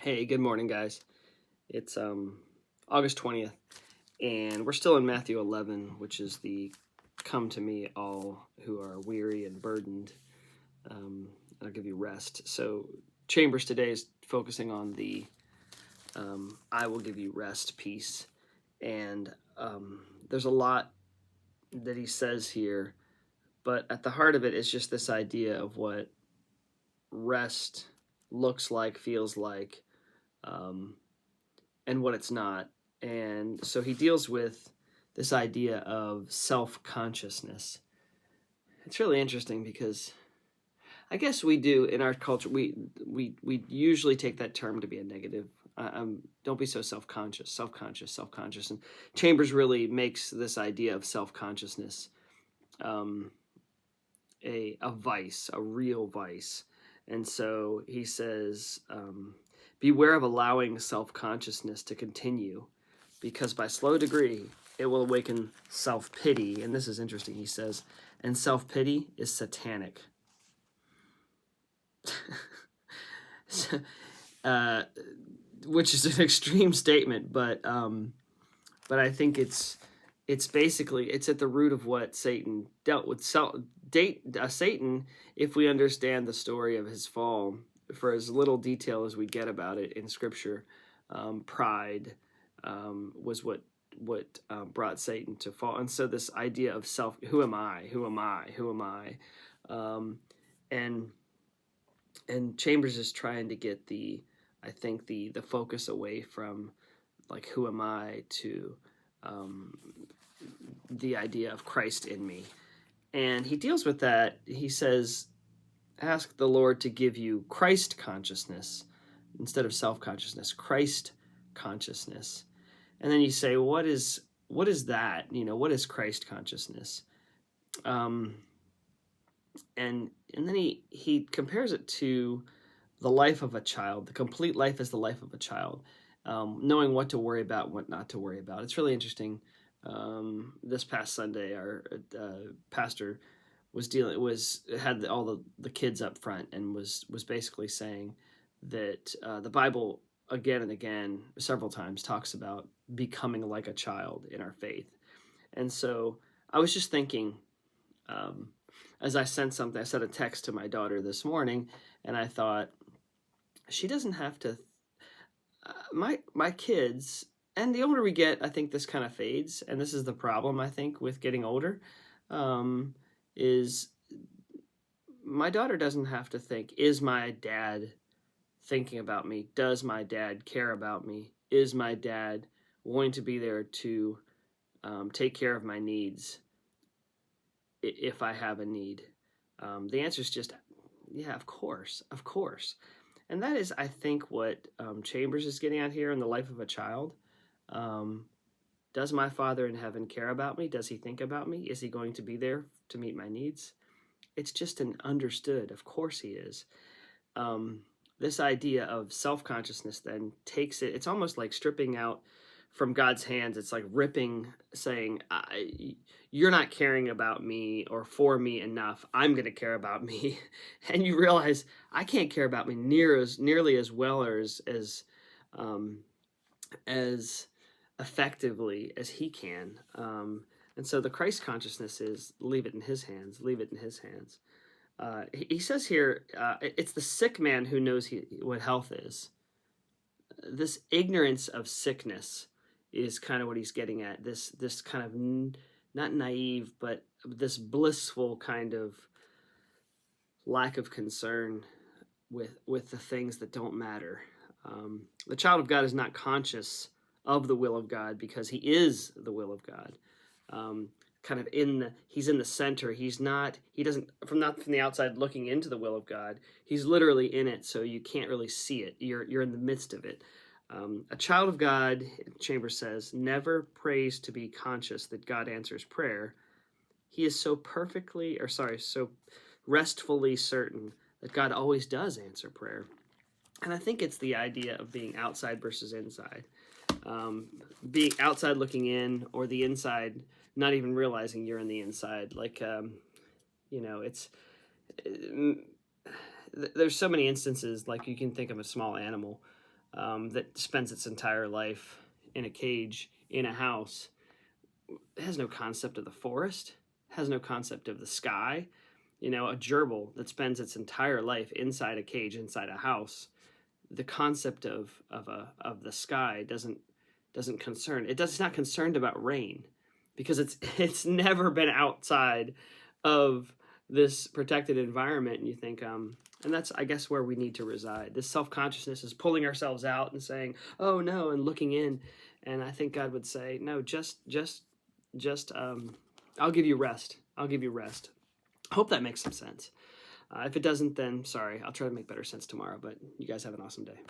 Hey, good morning, guys. It's August 20th, and we're still in Matthew 11, which is the "Come to me, all who are weary and burdened, I'll give you rest." So, Chambers today is focusing on the "I will give you rest" piece, and there's a lot that he says here, but at the heart of it is just this idea of what rest looks like, feels like, um, and what it's not. And so he deals with this idea of self consciousness. It's really interesting because I guess we do in our culture, we usually take that term to be a negative. Don't be so self conscious, self conscious, self conscious. And Chambers really makes this idea of self consciousness um, a vice, a real vice. And so he says, beware of allowing self consciousness to continue, because by slow degree it will awaken self pity. And this is interesting, he says, and self pity is satanic. uh, which is an extreme statement, but I think it's basically it's at the root of what Satan dealt with. Satan, if we understand the story of his fall, for as little detail as we get about it in Scripture, pride was what brought Satan to fall. And so this idea of self, who am I? Who am I? Who am I? Um, and and Chambers is trying to get I think the focus away from like who am I to um, the idea of Christ in me. And he deals with that. He says, ask the Lord to give you Christ consciousness instead of self consciousness, Christ consciousness. And then you say, well, what is that? What is Christ consciousness? Um, and then he compares it to the life of a child. The complete life is the life of a child, knowing what to worry about, what not to worry about. It's really interesting. This past Sunday, our pastor had all the kids up front and was basically saying that the Bible again and again, several times, talks about becoming like a child in our faith. And so I was just thinking, um, as I sent something, I sent a text to my daughter this morning, and I thought, she doesn't have to. My kids, and the older we get, I think this kind of fades, and this is the problem I think with getting older, is my daughter doesn't have to think, is my dad thinking about me? Does my dad care about me? Is my dad wanting to be there to take care of my needs if I have a need? The answer is just, yeah, of course, of course. And that is, I think, what Chambers is getting at here in the life of a child. Um, does my Father in heaven care about me? Does he think about me? Is he going to be there to meet my needs? It's just an understood. Of course he is. Um, this idea of self consciousness then takes it, it's almost like stripping out from God's hands. It's like ripping, saying, you're not caring about me or for me enough. I'm going to care about me. And you realize I can't care about me nearly as well or um, as effectively as he can. And so the Christ consciousness is leave it in his hands, leave it in his hands. He says here, it's the sick man who knows what health is. This ignorance of sickness is kind of what he's getting at. This kind of not naive, but this blissful kind of lack of concern with the things that don't matter. The child of God is not conscious of the will of God because he is the will of God. Kind of he's in the center. He doesn't not from the outside looking into the will of God. He's literally in it, so you can't really see it. You're in the midst of it. A child of God, Chambers says, never prays to be conscious that God answers prayer. He is so restfully certain that God always does answer prayer. And I think it's the idea of being outside versus inside. Being outside looking in, or the inside not even realizing you're in the inside. Like, it's there's so many instances. Like, you can think of a small animal. that spends its entire life in a cage in a house has no concept of the forest, has no concept of the sky. You know, a gerbil that spends its entire life inside a cage, inside a house, the concept of the sky doesn't concern it. It's not concerned about rain because it's never been outside of this protected environment. And you think, and that's, I guess, where we need to reside. This self-consciousness is pulling ourselves out and saying, oh no, and looking in. And I think God would say, no, just I'll give you rest. I'll give you rest. I hope that makes some sense. If it doesn't, then sorry. I'll try to make better sense tomorrow, but you guys have an awesome day.